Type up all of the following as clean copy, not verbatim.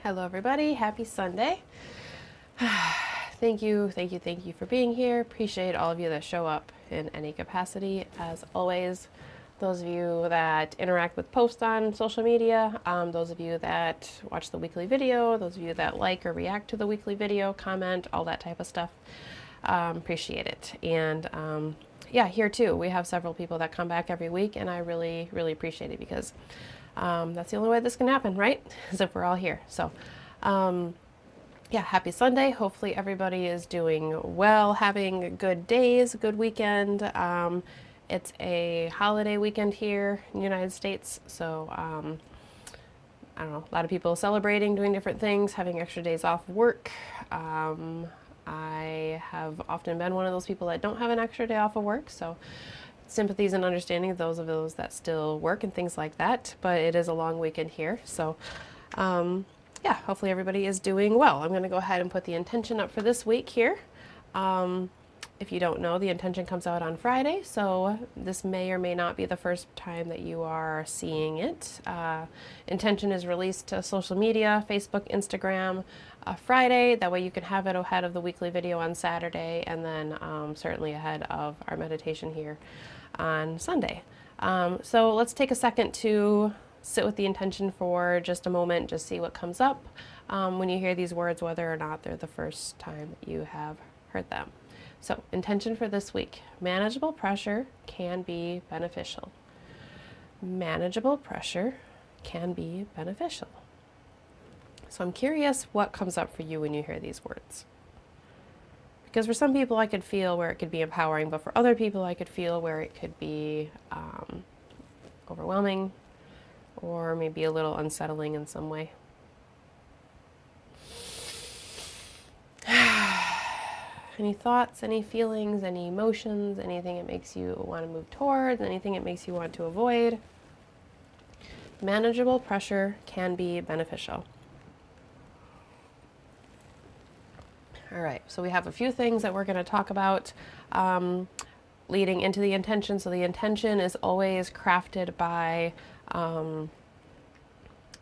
Hello everybody, happy Sunday. Thank you for being here. Appreciate all of you that show up in any capacity. As always, those of you that interact with posts on social media, those of you that watch the weekly video, those of you that like or react to the weekly video, comment, all that type of stuff. Appreciate it. And yeah, here too, we have several people that come back every week, and I really appreciate it because that's the only way this can happen, right? Is if we're all here. So, yeah, happy Sunday. Hopefully everybody is doing well, having good days, good weekend. It's a holiday weekend here in the United States. So, I don't know, a lot of people celebrating, doing different things, having extra days off work. I have often been one of those people that don't have an extra day off of work. So sympathies and understanding of those that still work and things like that, but it is a long weekend here. So yeah, hopefully everybody is doing well. I'm going to go ahead and put the intention up for this week here. If you don't know, the intention comes out on Friday, so this may or may not be the first time that you are seeing it. Intention is released to social media, Facebook, Instagram, Friday. That way you can have it ahead of the weekly video on Saturday, and then certainly ahead of our meditation here on Sunday. So let's take a second to sit with the intention for just a moment, just see what comes up when you hear these words, whether or not they're the first time you have heard them. So, intention for this week. Manageable pressure can be beneficial. Manageable pressure can be beneficial. So I'm curious what comes up for you when you hear these words. Because for some people I could feel where it could be empowering, but for other people I could feel where it could be overwhelming or maybe a little unsettling in some way. Any thoughts, any feelings, any emotions, anything it makes you want to move towards, anything it makes you want to avoid? Manageable pressure can be beneficial. All right, so we have a few things that we're going to talk about leading into the intention. So the intention is always crafted by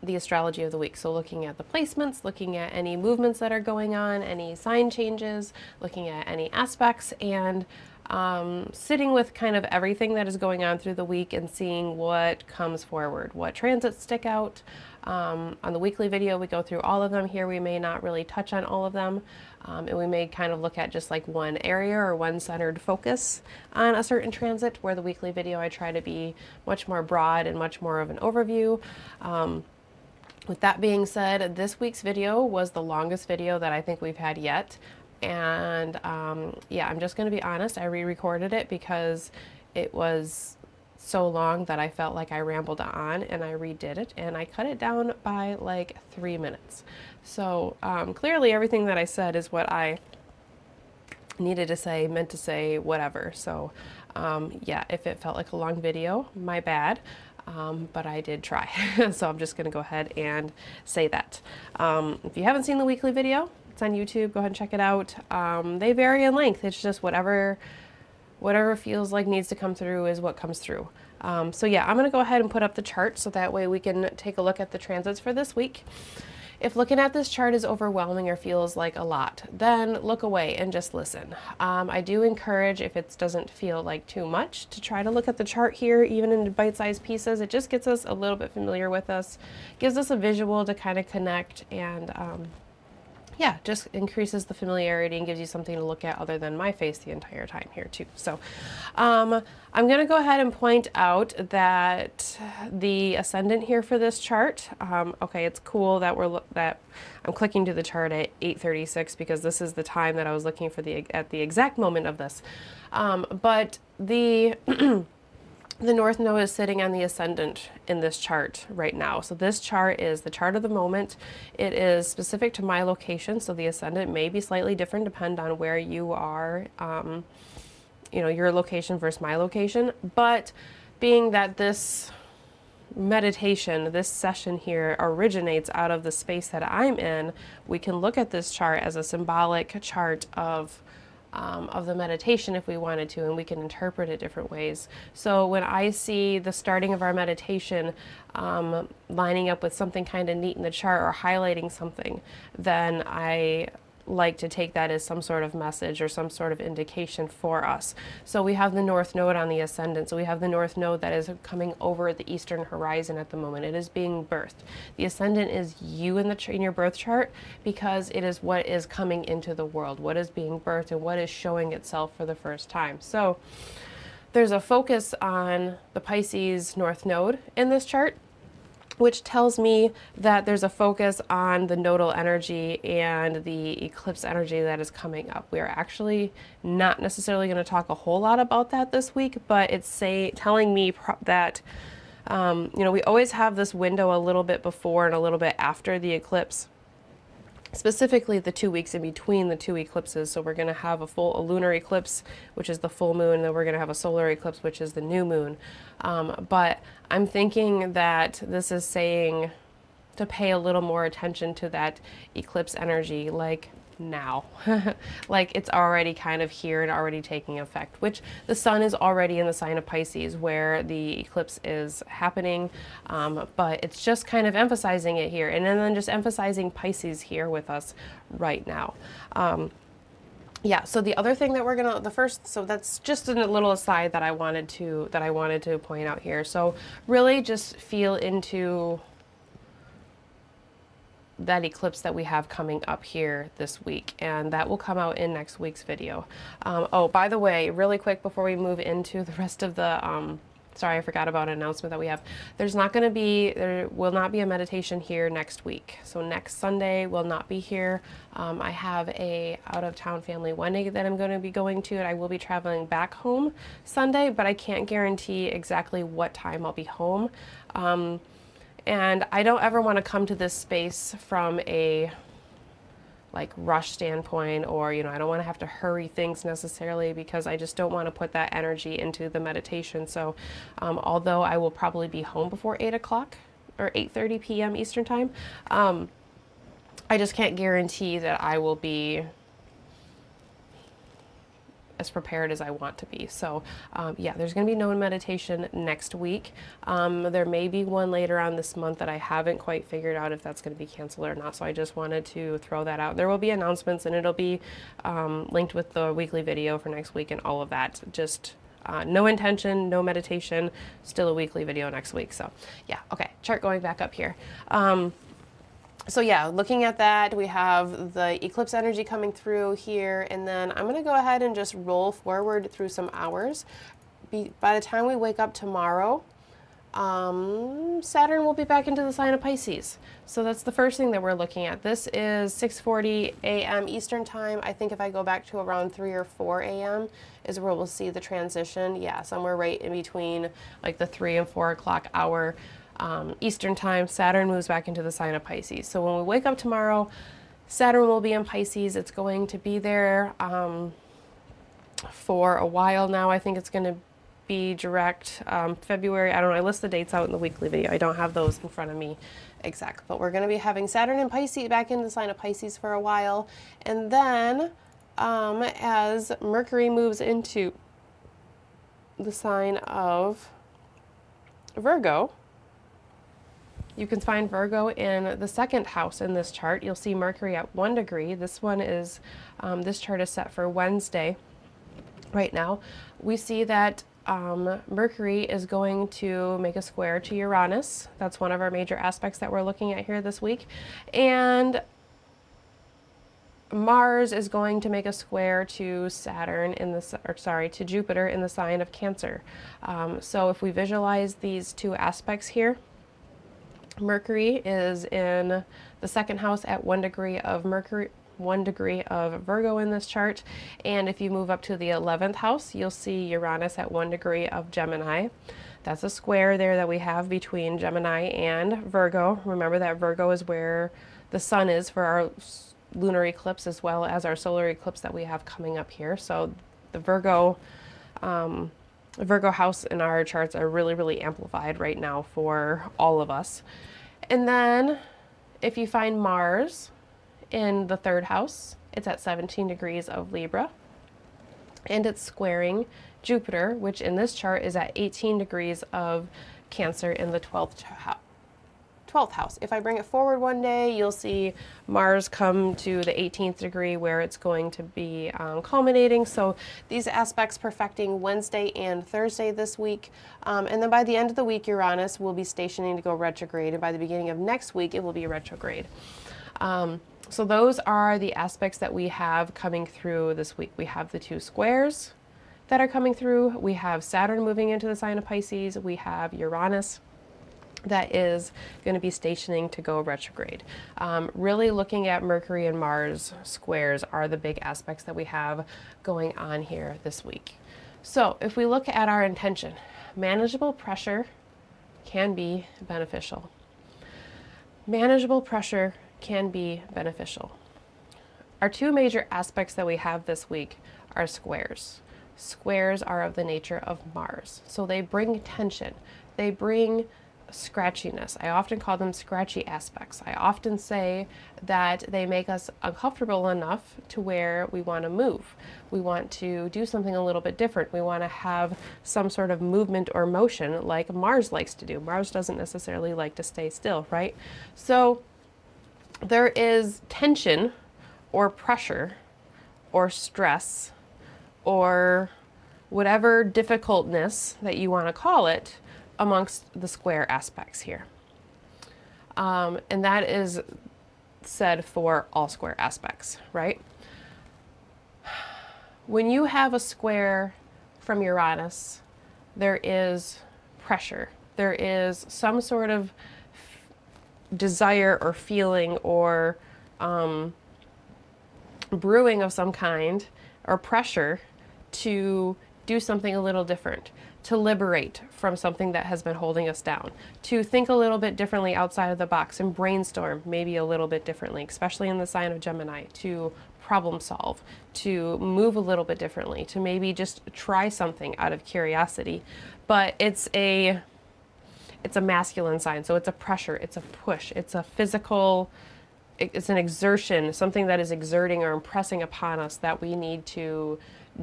the astrology of the week. So looking at the placements, looking at any movements that are going on, any sign changes, looking at any aspects, and sitting with kind of everything that is going on through the week and seeing what comes forward, what transits stick out. On the weekly video, we go through all of them. Here we may not really touch on all of them, and we may kind of look at just like one area or one centered focus on a certain transit, where the weekly video I try to be much more broad and much more of an overview. With that being said, this week's video was the longest video that I think we've had yet. And yeah, I'm just going to be honest, I re-recorded it because it was so long that I felt like I rambled on, and I redid it and I cut it down by like 3 minutes. So clearly everything that I said is what I needed to say, meant to say, whatever. So yeah, if it felt like a long video, my bad. But I did try. So I'm just going to go ahead and say that. If you haven't seen the weekly video, it's on YouTube. Go ahead and check it out. They vary in length. It's just whatever feels like needs to come through is what comes through. So yeah, I'm going to go ahead and put up the chart so that way we can take a look at the transits for this week. If looking at this chart is overwhelming or feels like a lot, then look away and just listen. I do encourage, if it doesn't feel like too much, to try to look at the chart here, even in bite-sized pieces. It just gets us a little bit familiar with us, gives us a visual to kind of connect, and yeah, just increases the familiarity and gives you something to look at other than my face the entire time here too. So I'm going to go ahead and point out that the ascendant here for this chart, okay, it's cool that I'm clicking to the chart at 8:36 because this is the time that I was looking for at the exact moment of this. But the the North Node is sitting on the ascendant in this chart right now. So this chart is the chart of the moment. It is specific to my location, so the ascendant may be slightly different depending on where you are, you know, your location versus my location. But being that this meditation, this session here originates out of the space that I'm in, we can look at this chart as a symbolic chart of of the meditation if we wanted to, and we can interpret it different ways. So when I see the starting of our meditation lining up with something kind of neat in the chart or highlighting something, then I like to take that as some sort of message or some sort of indication for us. So we have the North Node on the ascendant. So we have the North Node that is coming over the eastern horizon at the moment. It is being birthed. The ascendant is you in your birth chart, because it is what is coming into the world, what is being birthed and what is showing itself for the first time. So there's a focus on the Pisces North Node in this chart, which tells me that there's a focus on the nodal energy and the eclipse energy that is coming up. We are actually not necessarily going to talk a whole lot about that this week, but it's telling me that we always have this window a little bit before and a little bit after the eclipse. Specifically the 2 weeks in between the two eclipses. So we're going to have a lunar eclipse, which is the full moon, and then we're going to have a solar eclipse, which is the new moon. But I'm thinking that this is saying to pay a little more attention to that eclipse energy, like now. Like it's already kind of here and already taking effect, which the sun is already in the sign of Pisces where the eclipse is happening, but it's just kind of emphasizing it here, and then just emphasizing Pisces here with us right now. Yeah, so the other thing that we're gonna, so that's just a little aside that I wanted to point out here. So really just feel into that eclipse that we have coming up here this week, and that will come out in next week's video. Oh, by the way, really quick before we move into the rest of the sorry, I forgot about an announcement that we have. There will not be a meditation here next week. So next Sunday will not be here. I have a out-of-town family wedding that I'm going to be going to, and I will be traveling back home Sunday, but I can't guarantee exactly what time I'll be home. And I don't ever want to come to this space from a rush standpoint, or I don't want to have to hurry things necessarily, because I just don't want to put that energy into the meditation. So although I will probably be home before 8 o'clock or 8:30 p.m. Eastern time, I just can't guarantee that I will be as prepared as I want to be. So yeah, there's going to be no meditation next week. There may be one later on this month that I haven't quite figured out if that's going to be canceled or not. So I just wanted to throw that out. There will be announcements, and it'll be linked with the weekly video for next week and all of that. Just no intention, no meditation, still a weekly video next week. So yeah, okay, chart going back up here. So yeah, looking at that, we have the eclipse energy coming through here, and then I'm going to go ahead and just roll forward through some hours. By the time we wake up tomorrow, Saturn will be back into the sign of Pisces. So that's the first thing that we're looking at. This is 6:40 a.m. Eastern time. I think if I go back to around 3 or 4 a.m. is where we'll see the transition. Yeah, somewhere right in between like the 3 and 4 o'clock hour. Eastern time, Saturn moves back into the sign of Pisces. So when we wake up tomorrow, Saturn will be in Pisces. It's going to be there for a while now. I think it's going to be direct February. I don't know. I list the dates out in the weekly video. I don't have those in front of me exact, but we're going to be having Saturn in Pisces back in the sign of Pisces for a while. And then as Mercury moves into the sign of Virgo, you can find Virgo in the second house in this chart. You'll see Mercury at 1 degree. This one is, this chart is set for Wednesday right now. We see that Mercury is going to make a square to Uranus. That's one of our major aspects that we're looking at here this week. And Mars is going to make a square to to Jupiter in the sign of Cancer. So if we visualize these two aspects here, Mercury is in the second house at 1 degree of Virgo in this chart. And if you move up to the 11th house, you'll see Uranus at 1 degree of Gemini. That's a square there that we have between Gemini and Virgo. Remember that Virgo is where the sun is for our lunar eclipse, as well as our solar eclipse that we have coming up here. So the Virgo house in our charts are really, really amplified right now for all of us. And then if you find Mars in the third house, it's at 17 degrees of Libra. and it's squaring Jupiter, which in this chart is at 18 degrees of Cancer in the 12th house. If I bring it forward one day, you'll see Mars come to the 18th degree where it's going to be culminating. So these aspects perfecting Wednesday and Thursday this week. And then by the end of the week, Uranus will be stationing to go retrograde. And by the beginning of next week, it will be retrograde. So those are the aspects that we have coming through this week. We have the 2 squares that are coming through. We have Saturn moving into the sign of Pisces. We have Uranus that is going to be stationing to go retrograde. Really looking at Mercury and Mars squares are the big aspects that we have going on here this week. So if we look at our intention, manageable pressure can be beneficial. Manageable pressure can be beneficial. Our 2 major aspects that we have this week are squares. Squares are of the nature of Mars, so they bring tension. They bring scratchiness. I often call them scratchy aspects. I often say that they make us uncomfortable enough to where we want to move. We want to do something a little bit different. We want to have some sort of movement or motion like Mars likes to do. Mars doesn't necessarily like to stay still, right? So there is tension or pressure or stress or whatever difficultness that you want to call it amongst the square aspects here. And that is said for all square aspects, right? When you have a square from Uranus, there is pressure. There is some sort of desire or feeling or brewing of some kind or pressure to do something a little different, to liberate from something that has been holding us down, to think a little bit differently outside of the box and brainstorm maybe a little bit differently, especially in the sign of Gemini, to problem solve, to move a little bit differently, to maybe just try something out of curiosity. But it's a masculine sign, so it's a pressure, it's a push, it's a physical, it's an exertion, something that is exerting or impressing upon us that we need to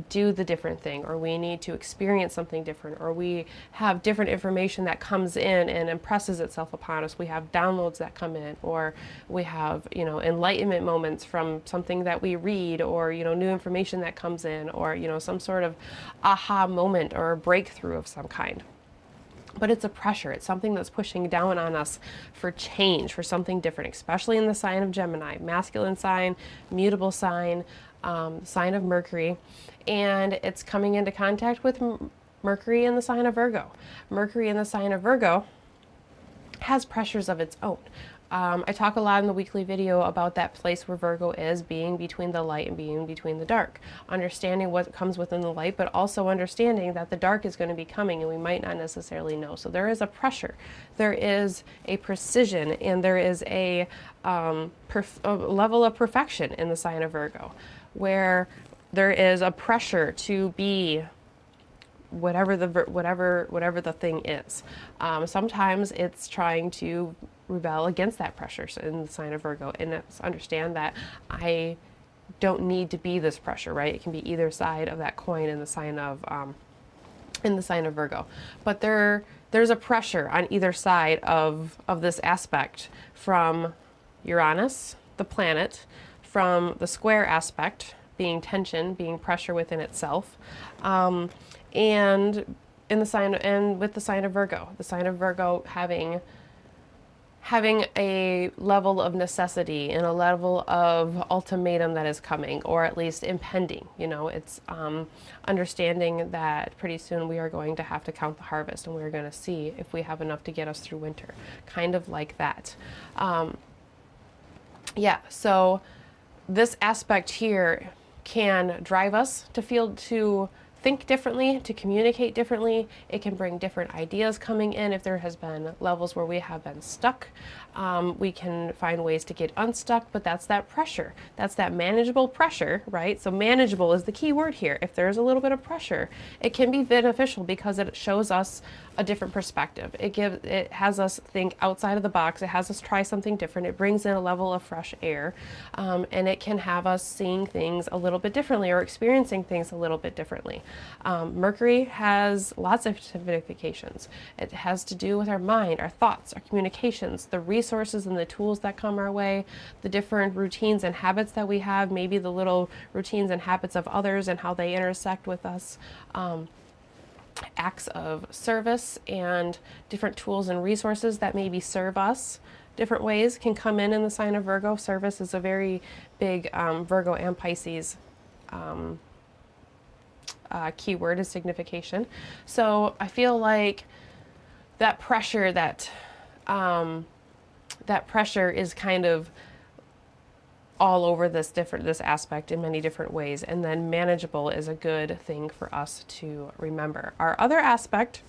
do the different thing, or we need to experience something different, or we have different information that comes in and impresses itself upon us. We have downloads that come in, or we have, enlightenment moments from something that we read, or, new information that comes in, or, some sort of aha moment or a breakthrough of some kind. But it's a pressure. It's something that's pushing down on us for change, for something different, especially in the sign of Gemini, masculine sign, mutable sign, sign of Mercury. And it's coming into contact with Mercury in the sign of Virgo. Mercury in the sign of Virgo has pressures of its own. I talk a lot in the weekly video about that place where Virgo is, being between the light and being between the dark. Understanding what comes within the light, but also understanding that the dark is going to be coming and we might not necessarily know. So there is a pressure, there is a precision, and there is a level of perfection in the sign of Virgo, where there is a pressure to be whatever the thing is. Sometimes it's trying to rebel against that pressure in the sign of Virgo, and it's understand that I don't need to be this pressure, right? It can be either side of that coin in the sign of Virgo, but there's a pressure on either side of this aspect from Uranus, the planet, from the square aspect being tension, being pressure within itself, and in the sign and with the sign of Virgo, having a level of necessity and a level of ultimatum that is coming, or at least impending. It's understanding that pretty soon we are going to have to count the harvest, and we're going to see if we have enough to get us through winter, kind of like that. So this aspect here can drive us to think differently, to communicate differently. It can bring different ideas coming in. If there has been levels where we have been stuck, we can find ways to get unstuck, but that's that pressure. That's that manageable pressure, right? So manageable is the key word here. If there's a little bit of pressure, it can be beneficial because it shows us a different perspective. It has us think outside of the box. It has us try something different. It brings in a level of fresh air, and it can have us seeing things a little bit differently or experiencing things a little bit differently. Mercury has lots of significations. It has to do with our mind, our thoughts, our communications, the resources and the tools that come our way, the different routines and habits that we have, maybe the little routines and habits of others and how they intersect with us. Acts of service and different tools and resources that maybe serve us different ways can come in the sign of Virgo. Service is a very big Virgo and Pisces keyword is signification. So I feel like that pressure that pressure is kind of all over this aspect in many different ways, and then manageable is a good thing for us to remember. Our other aspect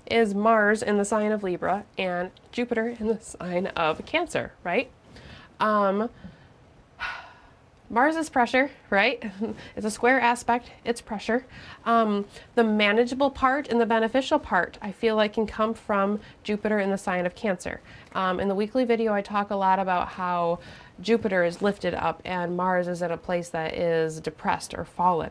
is Mars in the sign of Libra and Jupiter in the sign of Cancer, right? Mars is pressure, right? It's a square aspect, it's pressure. The manageable part and the beneficial part, I feel like, can come from Jupiter in the sign of Cancer. In the weekly video, I talk a lot about how Jupiter is lifted up and Mars is at a place that is depressed or fallen.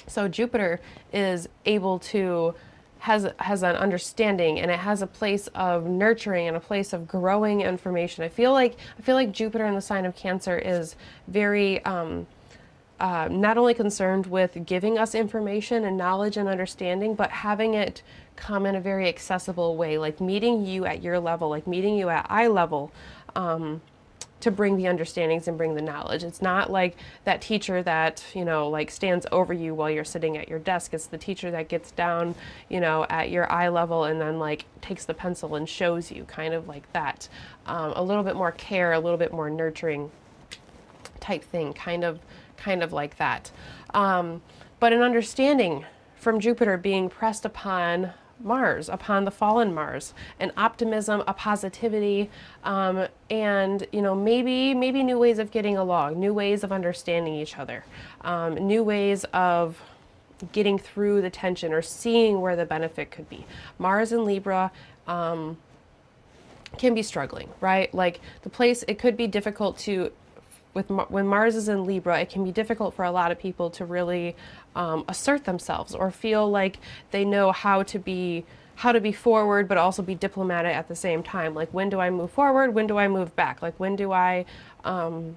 So Jupiter is able to has an understanding, and it has a place of nurturing and a place of growing information. I feel like Jupiter in the sign of Cancer is very not only concerned with giving us information and knowledge and understanding, but having it come in a very accessible way, like meeting you at your level, like meeting you at eye level, to bring the understandings and bring the knowledge. It's not like that teacher that, like stands over you while you're sitting at your desk. It's the teacher that gets down, at your eye level and then like takes the pencil and shows you, kind of like that. A little bit more care, a little bit more nurturing type thing, kind of like that. But an understanding from Jupiter being pressed upon Mars, upon the fallen Mars, an optimism, a positivity, and maybe new ways of getting along, new ways of understanding each other, new ways of getting through the tension or seeing where the benefit could be. Mars in Libra can be struggling, right? Like it could be difficult to, when Mars is in Libra, it can be difficult for a lot of people to really assert themselves or feel like they know how to be forward, but also be diplomatic at the same time. Like, when do I move forward? When do I move back? Like, when do I take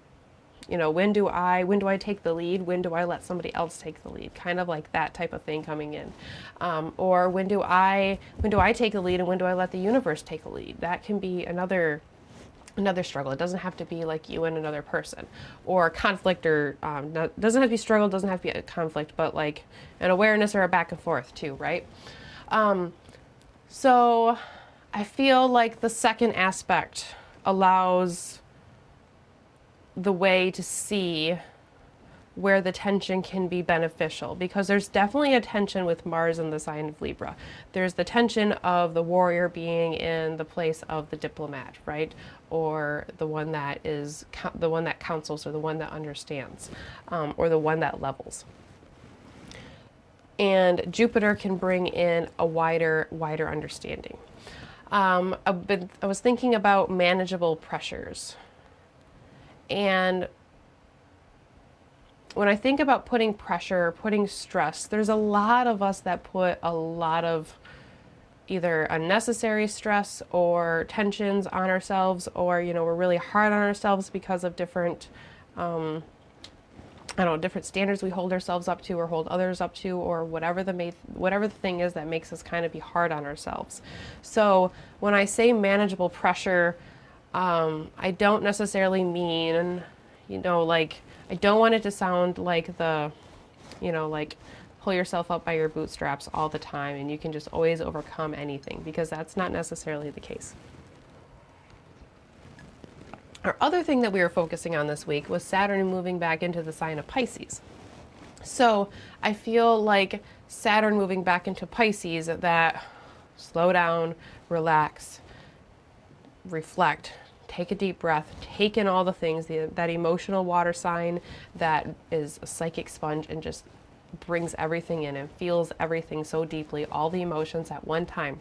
the lead? When do I let somebody else take the lead? Kind of like that type of thing coming in. Or when do I take the lead and when do I let the universe take a lead? That can be another struggle. It doesn't have to be like you and another person, or conflict, or doesn't have to be struggle, doesn't have to be a conflict, but like an awareness or a back and forth too, right? So I feel like the second aspect allows the way to see where the tension can be beneficial, because there's definitely a tension with Mars in the sign of Libra. There's the tension of the warrior being in the place of the diplomat, right? Or the one that counsels, or the one that understands, or the one that levels. And Jupiter can bring in a wider understanding. I was thinking about manageable pressures, and when I think about putting pressure, putting stress, there's a lot of us that put a lot of either unnecessary stress or tensions on ourselves, or, we're really hard on ourselves because of different, different standards we hold ourselves up to or hold others up to, or whatever the thing is that makes us kind of be hard on ourselves. So when I say manageable pressure, I don't necessarily mean, I don't want it to sound like like pull yourself up by your bootstraps all the time and you can just always overcome anything, because that's not necessarily the case. Our other thing that we were focusing on this week was Saturn moving back into the sign of Pisces. So I feel like Saturn moving back into Pisces, that slow down, relax, reflect, take a deep breath, take in all the things, that emotional water sign that is a psychic sponge and just brings everything in and feels everything so deeply, all the emotions at one time.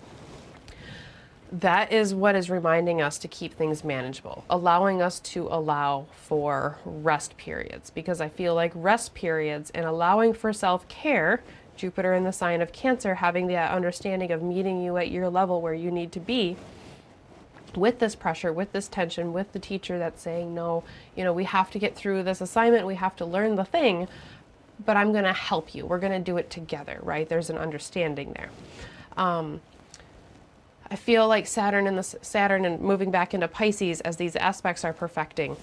That is what is reminding us to keep things manageable, allowing us to allow for rest periods, because I feel like rest periods and allowing for self-care, Jupiter in the sign of Cancer, having that understanding of meeting you at your level where you need to be, with this pressure, with this tension, with the teacher that's saying, no, we have to get through this assignment, we have to learn the thing, but I'm going to help you. We're going to do it together, right? There's an understanding there. I feel like Saturn and moving back into Pisces as these aspects are perfecting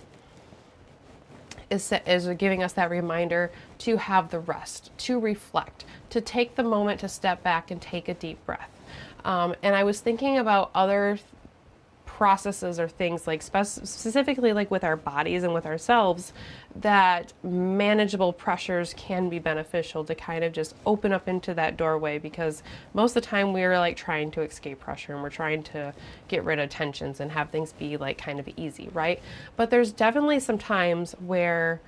is giving us that reminder to have the rest, to reflect, to take the moment to step back and take a deep breath. And I was thinking about other processes or things like specifically like with our bodies and with ourselves, that manageable pressures can be beneficial to kind of just open up into that doorway, because most of the time we're like trying to escape pressure and we're trying to get rid of tensions and have things be like kind of easy, right? But there's definitely some times where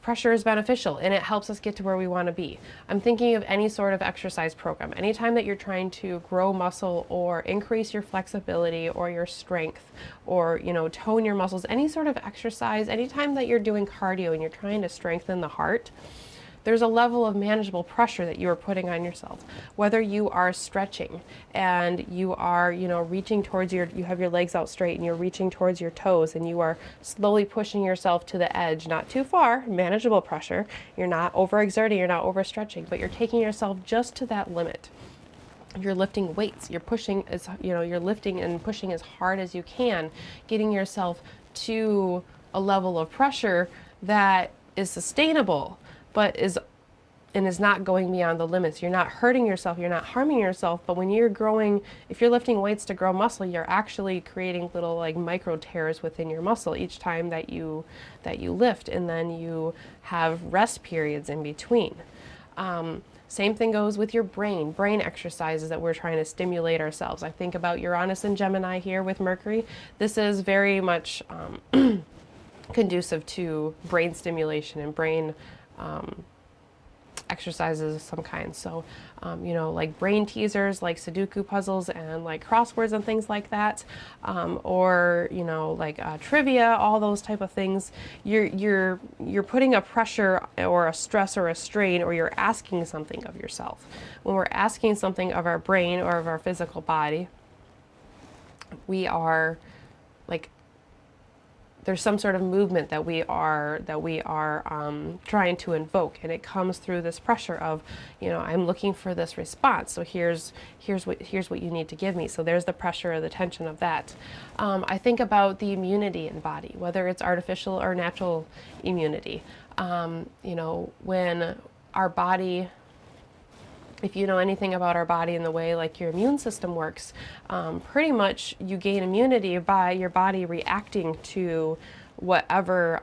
pressure is beneficial and it helps us get to where we want to be. I'm thinking of any sort of exercise program. Anytime that you're trying to grow muscle or increase your flexibility or your strength or, tone your muscles, any sort of exercise, anytime that you're doing cardio and you're trying to strengthen the heart, there's a level of manageable pressure that you are putting on yourself. Whether you are stretching and you are, reaching towards you have your legs out straight and you're reaching towards your toes and you are slowly pushing yourself to the edge, not too far, manageable pressure. You're not overexerting, you're not overstretching, but you're taking yourself just to that limit. You're lifting weights, you're pushing you're lifting and pushing as hard as you can, getting yourself to a level of pressure that is sustainable, but is not going beyond the limits. You're not hurting yourself, you're not harming yourself, but when you're growing, if you're lifting weights to grow muscle, you're actually creating little like micro tears within your muscle each time that you lift, and then you have rest periods in between. Same thing goes with your brain exercises that we're trying to stimulate ourselves. I think about Uranus and Gemini here with Mercury. This is very much conducive to brain stimulation and brain exercises of some kind. So, like brain teasers, like Sudoku puzzles and like crosswords and things like that, or like trivia, all those type of things. You're putting a pressure or a stress or a strain, or you're asking something of yourself. When we're asking something of our brain or of our physical body, we are like, there's some sort of movement that we are trying to invoke, and it comes through this pressure of, I'm looking for this response. So here's what you need to give me. So there's the pressure or the tension of that. I think about the immunity in body, whether it's artificial or natural immunity. When our body, if you know anything about our body and the way like your immune system works, pretty much you gain immunity by your body reacting to whatever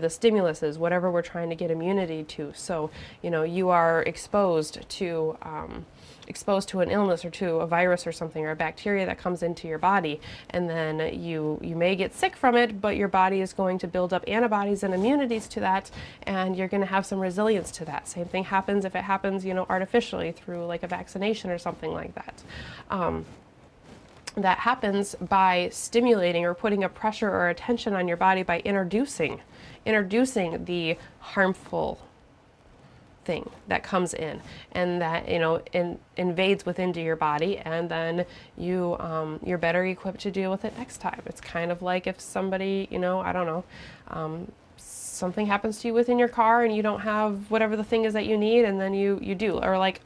the stimulus is, whatever we're trying to get immunity to. So, you are exposed to an illness or to a virus or something, or a bacteria that comes into your body, and then you may get sick from it, but your body is going to build up antibodies and immunities to that, and you're going to have some resilience to that. Same thing happens if it happens, artificially through like a vaccination or something like that. That happens by stimulating or putting a pressure or a tension on your body by introducing the harmful thing that comes in, and that invades into your body, and then you're better equipped to deal with it next time. It's kind of like if somebody, I don't know, something happens to you within your car and you don't have whatever the thing is that you need, and then you do, or like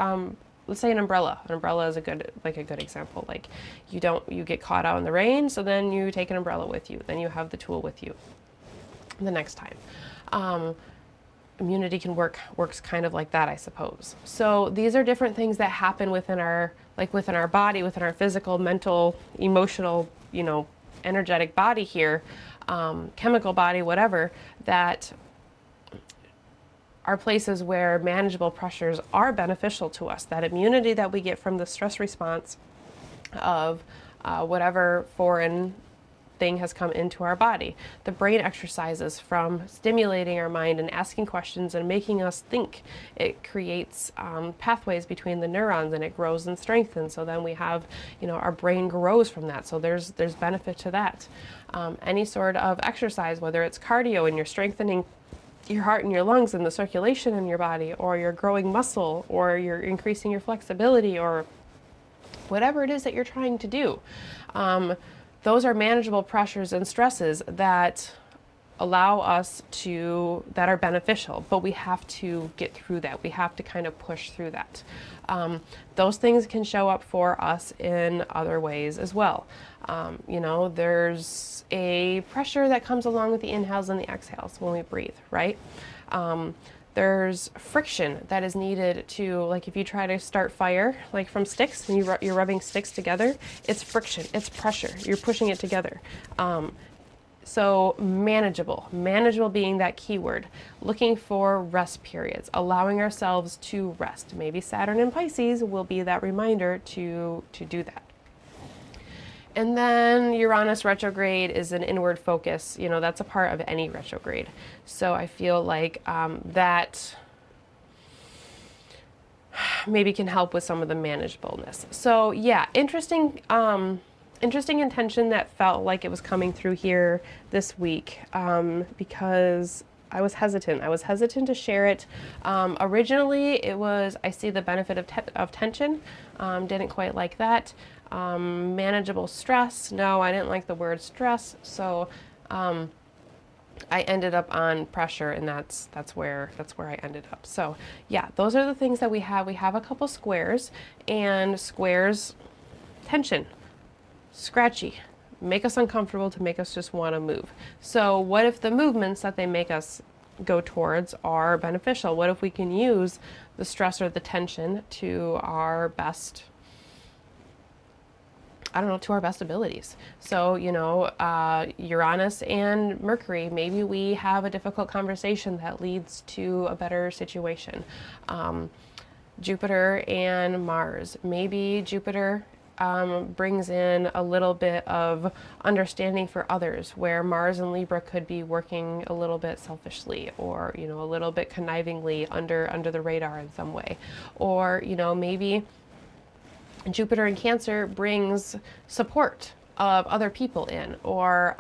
let's say an umbrella. An umbrella is a good example. Like you get caught out in the rain, so then you take an umbrella with you, then you have the tool with you the next time. Immunity works kind of like that, I suppose. So these are different things that happen within our body, within our physical, mental, emotional, energetic body here, chemical body, whatever, that are places where manageable pressures are beneficial to us. That immunity that we get from the stress response of whatever foreign thing has come into our body. The brain exercises from stimulating our mind and asking questions and making us think. It creates pathways between the neurons, and it grows and strengthens. So then we have, our brain grows from that. So there's benefit to that. Any sort of exercise, whether it's cardio and you're strengthening your heart and your lungs and the circulation in your body, or you're growing muscle, or you're increasing your flexibility, or whatever it is that you're trying to do. Those are manageable pressures and stresses that allow us to, that are beneficial, but we have to get through that. We have to kind of push through that. Those things can show up for us in other ways as well. There's a pressure that comes along with the inhales and the exhales when we breathe, right? There's friction that is needed to, like if you try to start fire, like from sticks, and you're rubbing sticks together, it's friction, it's pressure, you're pushing it together. So manageable being that key word, looking for rest periods, allowing ourselves to rest. Maybe Saturn in Pisces will be that reminder to do that. And then Uranus retrograde is an inward focus. That's a part of any retrograde. So I feel like that maybe can help with some of the manageableness. So yeah, interesting intention that felt like it was coming through here this week, because I was hesitant. I was hesitant to share it. Originally, it was, I see the benefit of tension. Didn't quite like that. Manageable stress. No, I didn't like the word stress. So I ended up on pressure, and that's where I ended up. So yeah, those are the things that we have. We have a couple squares, and squares, tension, scratchy, make us uncomfortable, to make us just want to move. So what if the movements that they make us go towards are beneficial? What if we can use the stress or the tension to our best, to our best abilities? So, Uranus and Mercury, maybe we have a difficult conversation that leads to a better situation. Jupiter and Mars, maybe Jupiter brings in a little bit of understanding for others, where Mars and Libra could be working a little bit selfishly, or, a little bit connivingly under the radar in some way. Or, maybe Jupiter in Cancer brings support of other people in, or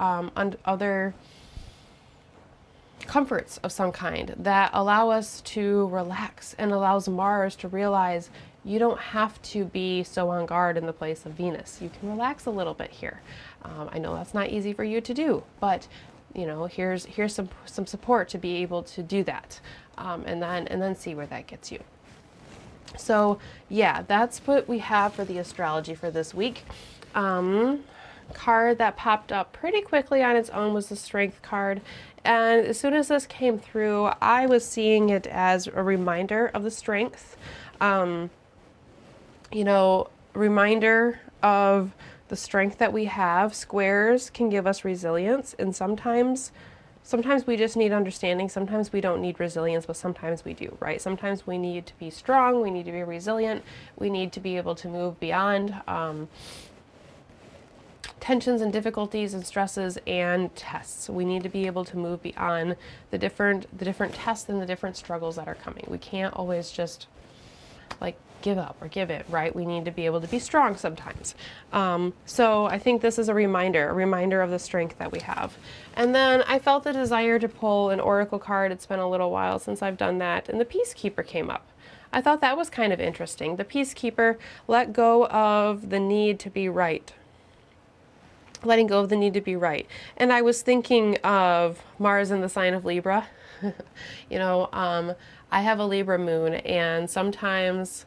other comforts of some kind that allow us to relax, and allows Mars to realize you don't have to be so on guard in the place of Venus. You can relax a little bit here. I know that's not easy for you to do, but here's some support to be able to do that, and then see where that gets you. So yeah, that's what we have for the astrology for this week. Card that popped up pretty quickly on its own was the Strength card. And as soon as this came through, I was seeing it as a reminder of the strength. Reminder of the strength that we have. Squares can give us resilience, and sometimes we just need understanding. Sometimes we don't need resilience, but sometimes we do, right? Sometimes we need to be strong, we need to be resilient, we need to be able to move beyond tensions and difficulties and stresses and tests. We need to be able to move beyond the different tests and the different struggles that are coming. We can't always just give up or give it, right? We need to be able to be strong sometimes. So I think this is a reminder of the strength that we have. And then I felt the desire to pull an oracle card. It's been a little while since I've done that, and the Peacekeeper came up. I thought that was kind of interesting. The Peacekeeper, let go of the need to be right. Letting go of the need to be right. And I was thinking of Mars in the sign of Libra. I have a Libra moon, and sometimes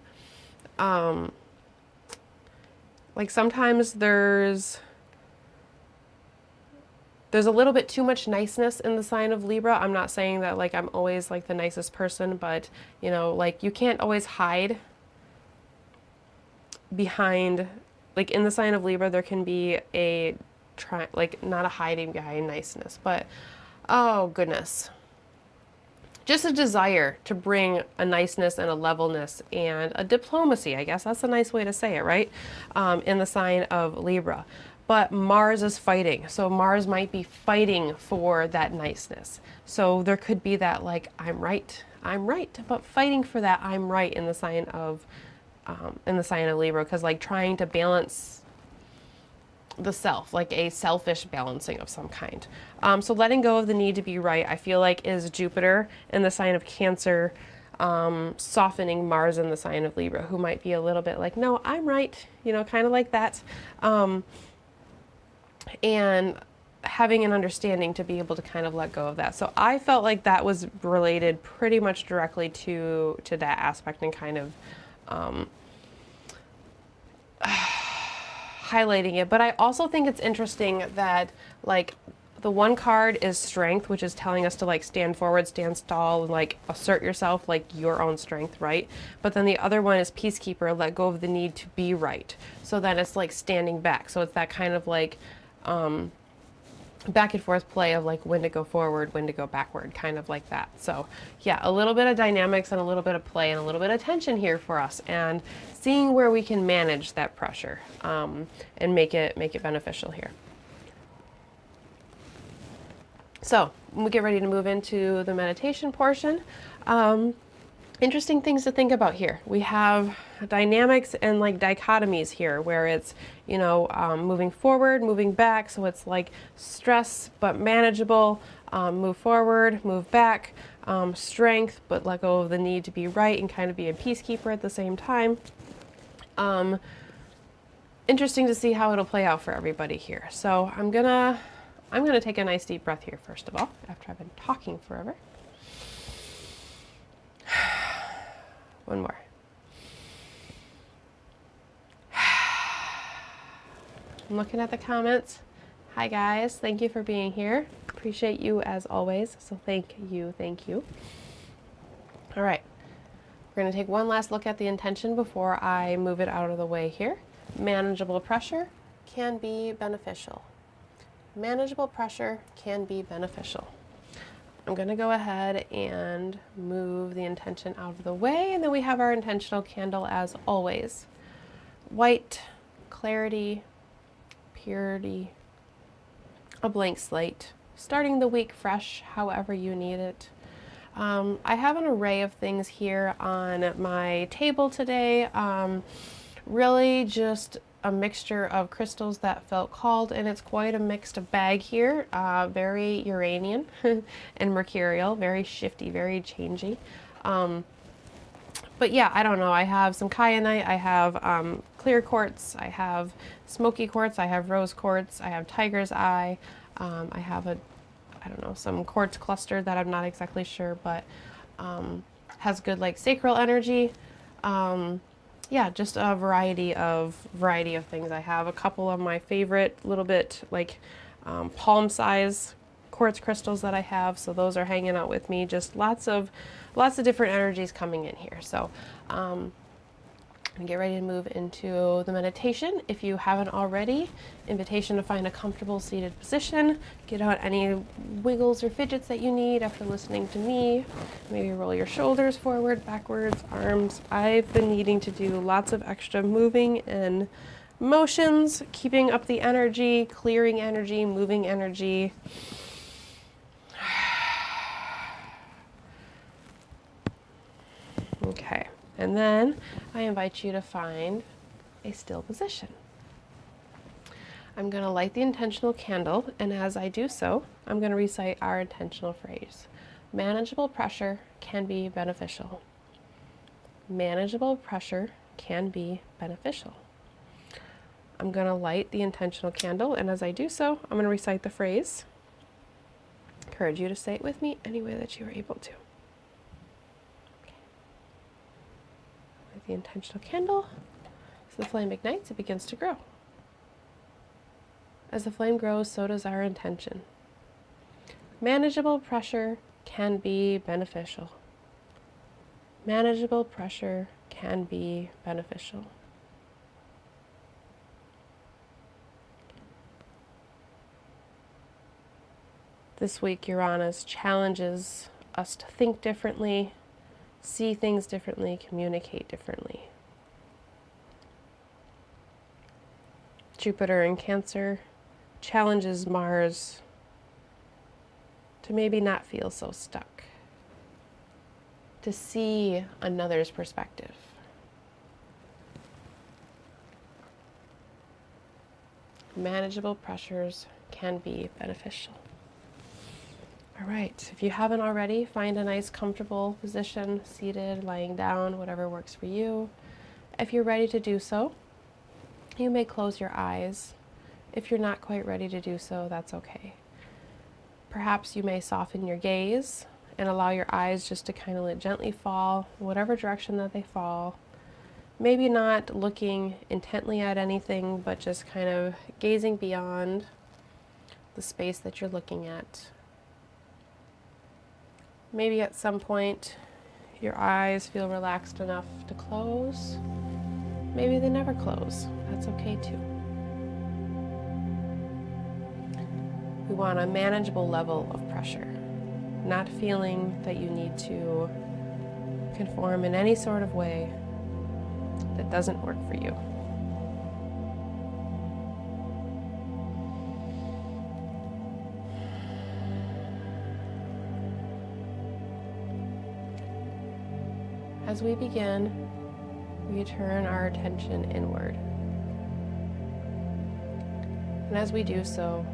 sometimes there's a little bit too much niceness in the sign of Libra. I'm not saying that I'm always the nicest person, but you can't always hide behind, in the sign of Libra, there can be not a hiding behind niceness, but oh goodness. just a desire to bring a niceness and a levelness and a diplomacy, I guess that's a nice way to say it, right? In the sign of Libra. But Mars is fighting. So Mars might be fighting for that niceness. So there could be that like, I'm right, but fighting for that I'm right in the sign of Libra, because like trying to balance the self, like a selfish balancing of some kind. So letting go of the need to be right, I feel like, is Jupiter in the sign of Cancer, softening Mars in the sign of Libra, who might be a little bit like, no, I'm right, you know, kind of like that. And having an understanding to be able to kind of let go of that. So I felt like that was related pretty much directly to that aspect, and kind of highlighting it. But I also think it's interesting that like the one card is strength, which is telling us to like stand forward, stand tall, and like assert yourself, like your own strength, right? But then the other one is peacekeeper, let go of the need to be right. So then it's like standing back. So it's that kind of like back and forth play of like when to go forward, when to go backward, kind of like that. So yeah, a little bit of dynamics and a little bit of play and a little bit of tension here for us, and seeing where we can manage that pressure and make it beneficial here. So when we get ready to move into the meditation portion, interesting things to think about here. We have dynamics and like dichotomies here, where it's, you know, moving forward, moving back. So it's like stress, but manageable, move forward, move back, strength, but let go of the need to be right and kind of be a peacekeeper at the same time. Interesting to see how it'll play out for everybody here. So I'm gonna take a nice deep breath here, first of all, after I've been talking forever. One more. I'm looking at the comments. Hi guys, thank you for being here. Appreciate you as always. So thank you, thank you. All right, we're gonna take one last look at the intention before I move it out of the way here. Manageable pressure can be beneficial. Manageable pressure can be beneficial. I'm going to go ahead and move the intention out of the way, and then we have our intentional candle as always. White, clarity, purity, a blank slate, starting the week fresh however you need it. I have an array of things here on my table today, really just a mixture of crystals that felt called, and it's quite a mixed bag here, very Uranian and Mercurial, very shifty, very changey. But yeah, I don't know, I have some kyanite, I have clear quartz, I have smoky quartz, I have rose quartz, I have tiger's eye, I have I don't know, some quartz cluster that I'm not exactly sure, but has good like sacral energy. Yeah, just a variety of things. I have a couple of my favorite little bit like palm size quartz crystals that I have, so those are hanging out with me. Just lots of different energies coming in here. So and get ready to move into the meditation. If you haven't already, invitation to find a comfortable seated position. Get out any wiggles or fidgets that you need after listening to me. Maybe roll your shoulders forward, backwards, arms. I've been needing to do lots of extra moving and motions, keeping up the energy, clearing energy, moving energy. Okay. And then I invite you to find a still position. I'm going to light the intentional candle, and as I do so, I'm going to recite our intentional phrase. Manageable pressure can be beneficial. Manageable pressure can be beneficial. I'm going to light the intentional candle, and as I do so, I'm going to recite the phrase. Encourage you to say it with me any way that you are able to. The intentional candle. As the flame ignites, it begins to grow. As the flame grows, so does our intention. Manageable pressure can be beneficial. Manageable pressure can be beneficial. This week, Uranus challenges us to think differently, see things differently, communicate differently. Jupiter in Cancer challenges Mars to maybe not feel so stuck, to see another's perspective. Manageable pressures can be beneficial. All right, if you haven't already, find a nice comfortable position, seated, lying down, whatever works for you. If you're ready to do so, you may close your eyes. If you're not quite ready to do so, that's okay. Perhaps you may soften your gaze and allow your eyes just to kind of gently fall, whatever direction that they fall. Maybe not looking intently at anything, but just kind of gazing beyond the space that you're looking at. Maybe at some point your eyes feel relaxed enough to close. Maybe they never close. That's okay too. We want a manageable level of pressure, not feeling that you need to conform in any sort of way that doesn't work for you. As we begin, we turn our attention inward. And as we do so,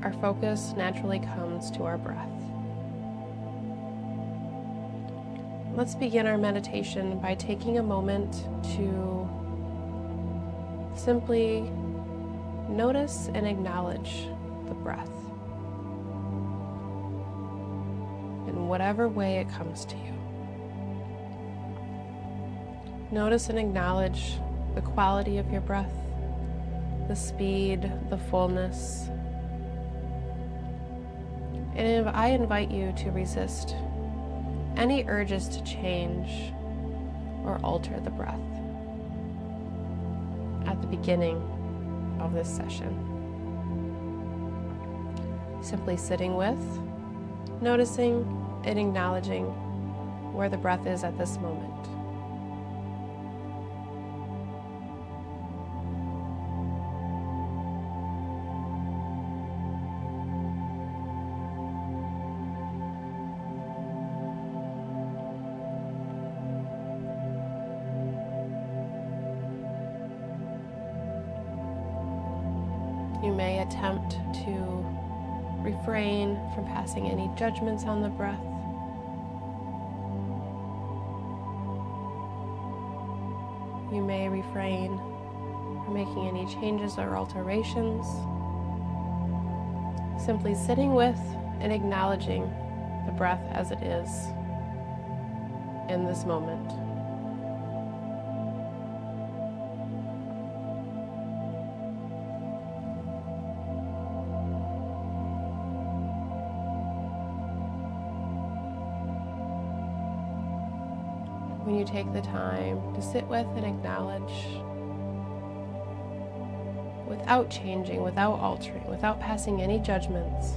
our focus naturally comes to our breath. Let's begin our meditation by taking a moment to simply notice and acknowledge the breath in whatever way it comes to you. Notice and acknowledge the quality of your breath, the speed, the fullness. And I invite you to resist any urges to change or alter the breath at the beginning of this session. Simply sitting with, noticing and acknowledging where the breath is at this moment. You may attempt to refrain from passing any judgments on the breath. You may refrain from making any changes or alterations. Simply sitting with and acknowledging the breath as it is in this moment. When you take the time to sit with and acknowledge, without changing, without altering, without passing any judgments,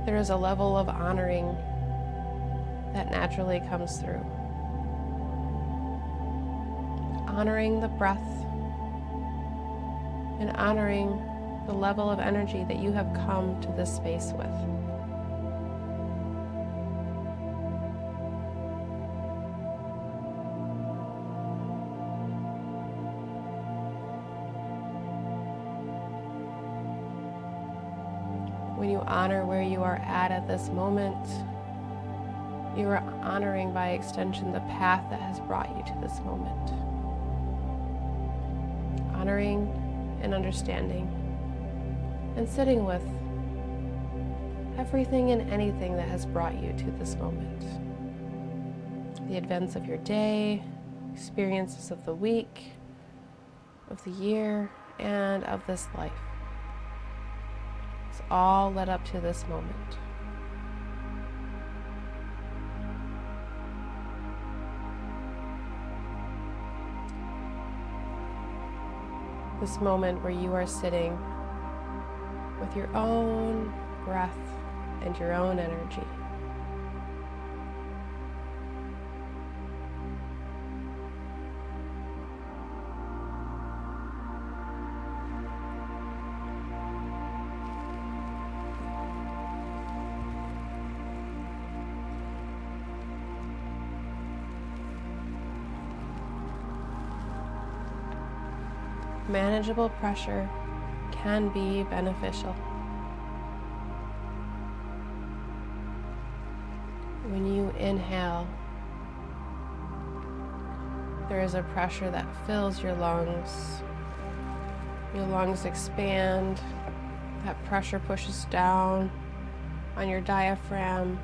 there is a level of honoring that naturally comes through. Honoring the breath and honoring the level of energy that you have come to this space with. When you honor where you are at this moment, you are honoring by extension the path that has brought you to this moment. Honoring and understanding and sitting with everything and anything that has brought you to this moment. The events of your day, experiences of the week, of the year, and of this life. It's all led up to this moment. This moment where you are sitting with with your own breath and your own energy. Manageable pressure can be beneficial. When you inhale, there is a pressure that fills your lungs. Your lungs expand. That pressure pushes down on your diaphragm,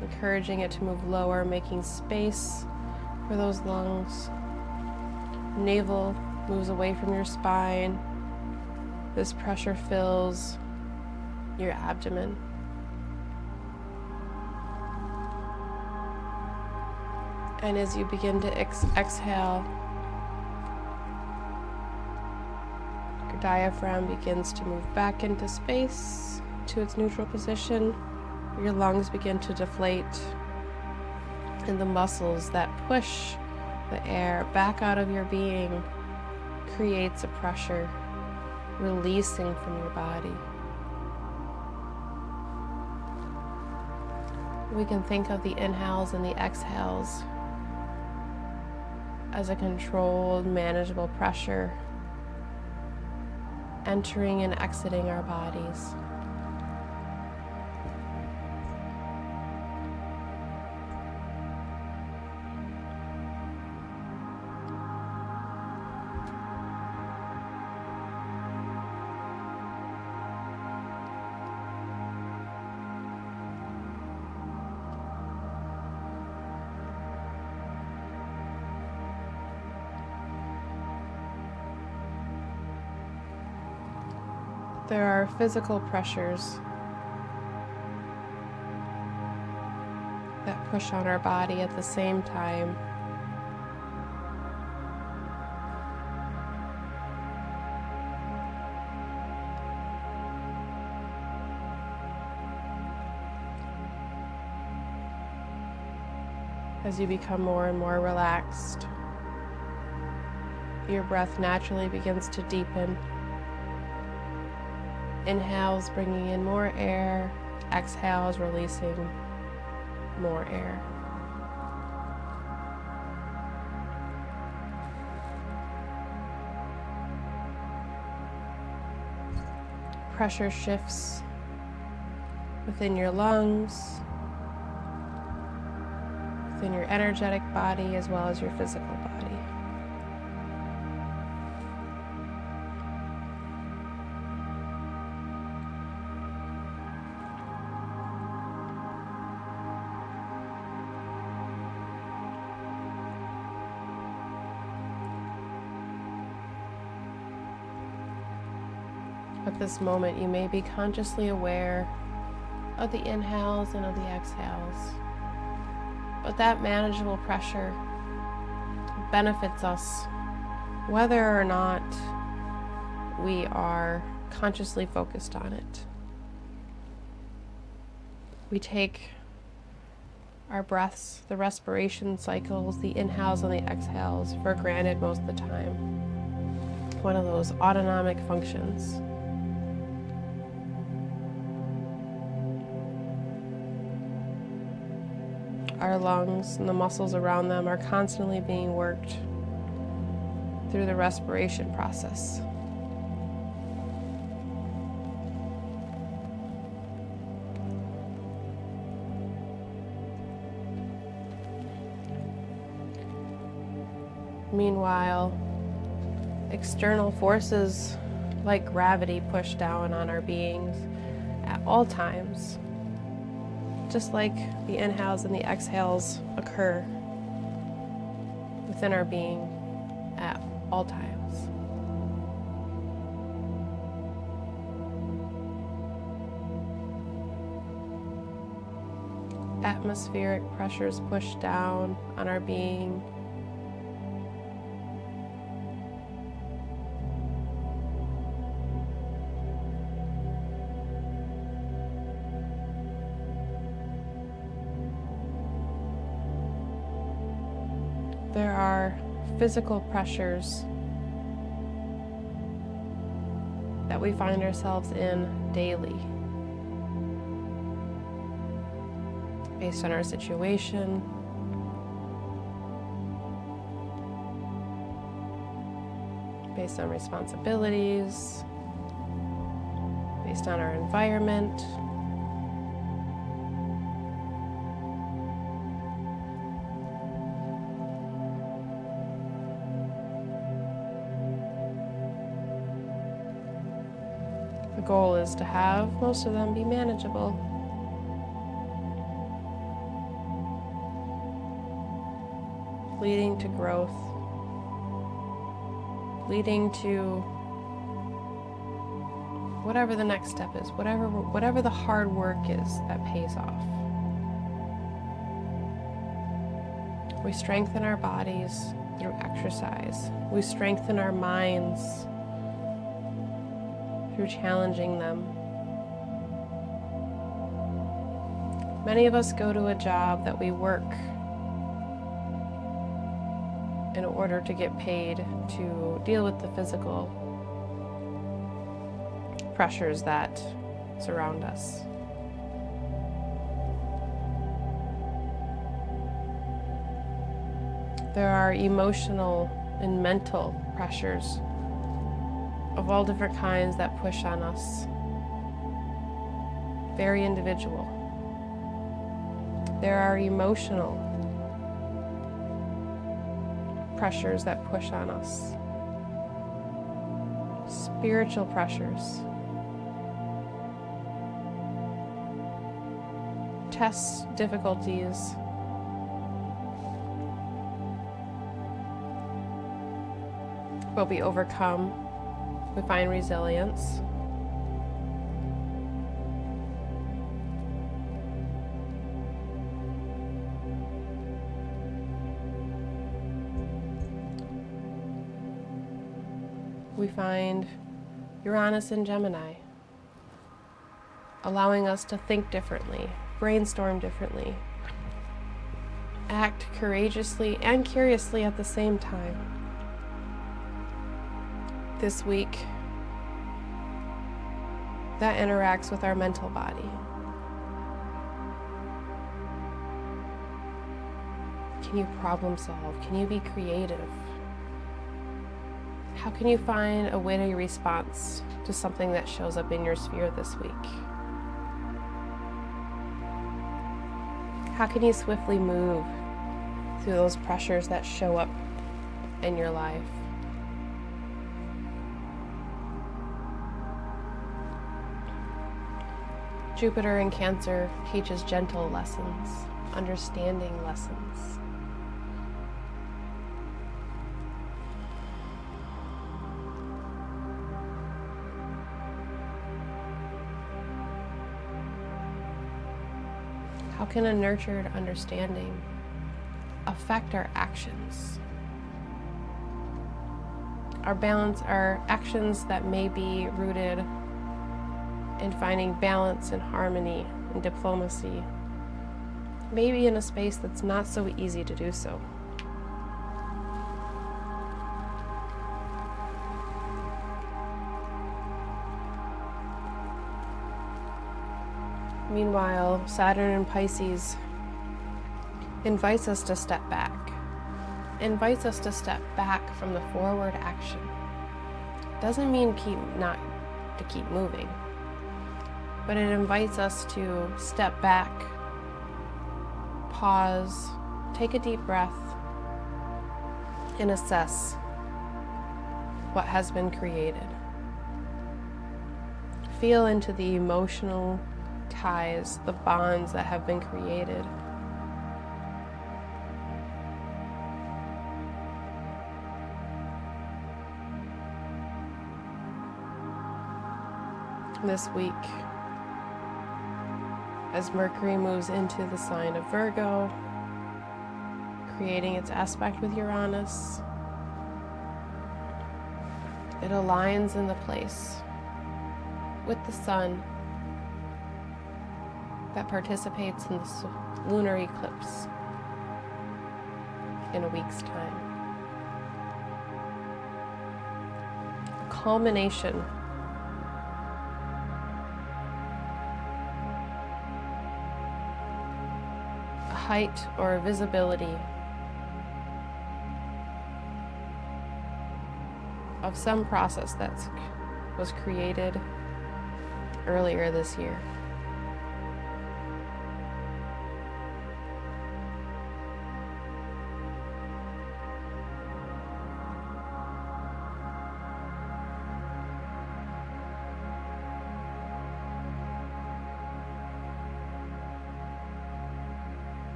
encouraging it to move lower, making space for those lungs. Navel moves away from your spine. This pressure fills your abdomen. And as you begin to exhale, your diaphragm begins to move back into space, to its neutral position. Your lungs begin to deflate, and the muscles that push the air back out of your being creates a pressure releasing from your body. We can think of the inhales and the exhales as a controlled, manageable pressure entering and exiting our bodies. There are physical pressures that push on our body at the same time. As you become more and more relaxed, your breath naturally begins to deepen. Inhales bringing in more air, exhales releasing more air. Pressure shifts within your lungs, within your energetic body, as well as your physical body. At this moment, you may be consciously aware of the inhales and of the exhales, but that manageable pressure benefits us whether or not we are consciously focused on it. We take our breaths, the respiration cycles, the inhales and the exhales for granted most of the time. One of those autonomic functions. Our lungs and the muscles around them are constantly being worked through the respiration process. Meanwhile, external forces like gravity push down on our beings at all times, just like the inhales and the exhales occur within our being at all times. Atmospheric pressures push down on our being. There are physical pressures that we find ourselves in daily, based on our situation, based on responsibilities, based on our environment. The goal is to have most of them be manageable. Leading to growth, leading to whatever the next step is, whatever the hard work is that pays off. We strengthen our bodies through exercise. We strengthen our minds through challenging them. Many of us go to a job that we work in order to get paid to deal with the physical pressures that surround us. There are emotional and mental pressures of all different kinds that push on us. Very individual. There are emotional pressures that push on us. Spiritual pressures. Tests, difficulties. But we overcome. We find resilience. We find Uranus and Gemini, allowing us to think differently, brainstorm differently, act courageously and curiously at the same time. This week, that interacts with our mental body. Can you problem solve? Can you be creative? How can you find a witty response to something that shows up in your sphere this week? How can you swiftly move through those pressures that show up in your life? Jupiter in Cancer teaches gentle lessons, understanding lessons. How can a nurtured understanding affect our actions? Our balance, our actions that may be rooted in finding balance and harmony and diplomacy, maybe in a space that's not so easy to do so. Meanwhile, Saturn in Pisces invites us to step back, from the forward action. Doesn't mean not to keep moving, but it invites us to step back, pause, take a deep breath, and assess what has been created. Feel into the emotional ties, the bonds that have been created. This week, as Mercury moves into the sign of Virgo, creating its aspect with Uranus, it aligns in the place with the sun that participates in the lunar eclipse. in a week's time. Culmination. Height or visibility of some process that was created earlier this year.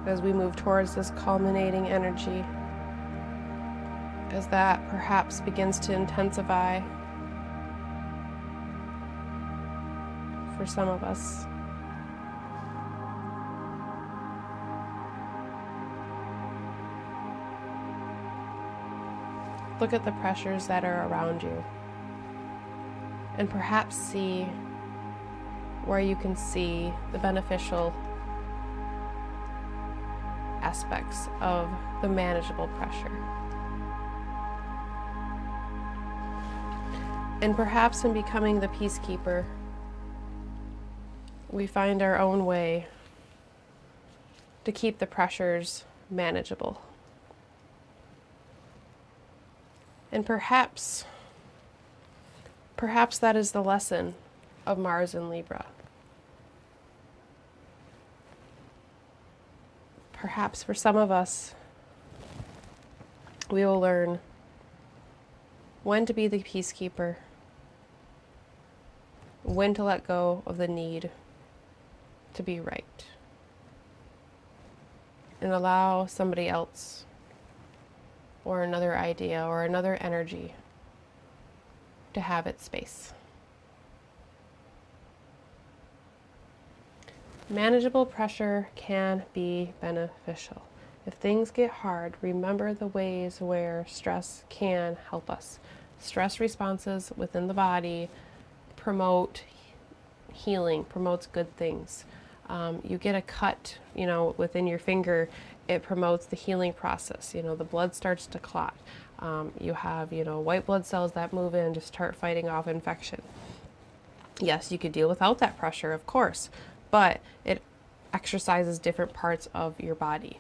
As we move towards this culminating energy, as that perhaps begins to intensify for some of us. Look at the pressures that are around you and perhaps see where you can see the beneficial aspects of the manageable pressure. And perhaps in becoming the peacekeeper, we find our own way to keep the pressures manageable. And perhaps that is the lesson of Mars in Libra. Perhaps for some of us, we will learn when to be the peacekeeper, when to let go of the need to be right, and allow somebody else or another idea or another energy to have its space. Manageable pressure can be beneficial. If things get hard, remember the ways where stress can help us. Stress responses within the body promote healing, promotes good things. You get a cut, within your finger, it promotes the healing process. The blood starts to clot. You have, white blood cells that move in to start fighting off infection. Yes, you could deal without that pressure, of course, but it exercises different parts of your body.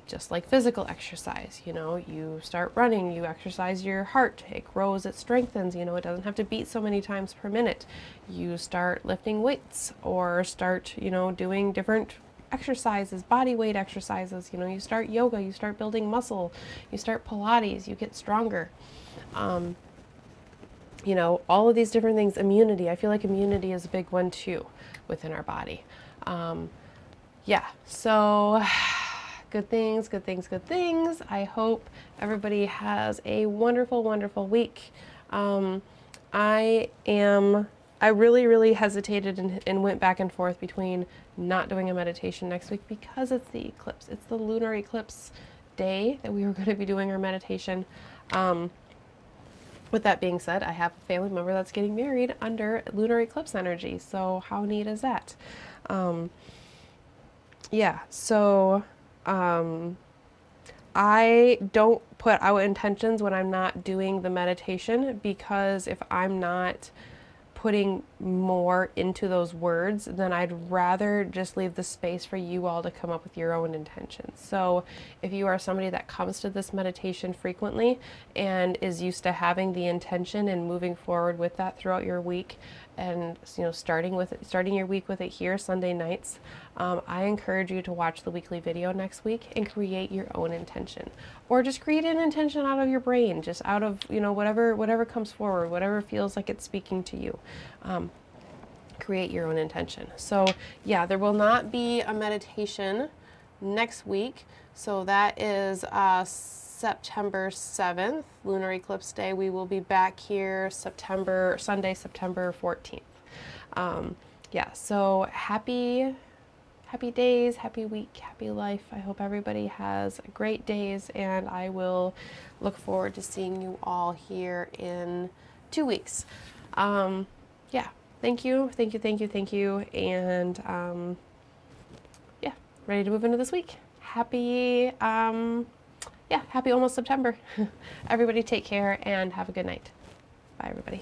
Just like physical exercise, you start running, you exercise your heart, it grows, it strengthens, it doesn't have to beat so many times per minute. You start lifting weights or start, doing different exercises, body weight exercises, you start yoga, you start building muscle, you start Pilates, you get stronger. All of these different things, immunity, I feel like immunity is a big one too within our body. So good things, good things, good things. I hope everybody has a wonderful, wonderful week. I really hesitated and went back and forth between not doing a meditation next week because it's the eclipse. It's the lunar eclipse day that we were going to be doing our meditation. With that being said, I have a family member that's getting married under lunar eclipse energy. So how neat is that? I don't put out intentions when I'm not doing the meditation, because if I'm not putting more into those words, then I'd rather just leave the space for you all to come up with your own intentions. So if you are somebody that comes to this meditation frequently and is used to having the intention and moving forward with that throughout your week, and starting your week with it here Sunday nights, I encourage you to watch the weekly video next week and create your own intention, or just create an intention out of your brain, just out of whatever comes forward, whatever feels like it's speaking to you. Create your own intention. So there will not be a meditation next week. So that is September 7th, lunar eclipse day. We will be back here Sunday, September 14th. So happy days, happy week, happy life. I hope everybody has great days, and I will look forward to seeing you all here in 2 weeks. Thank you. And ready to move into this week. Happy, happy almost September. Everybody take care and have a good night. Bye, everybody.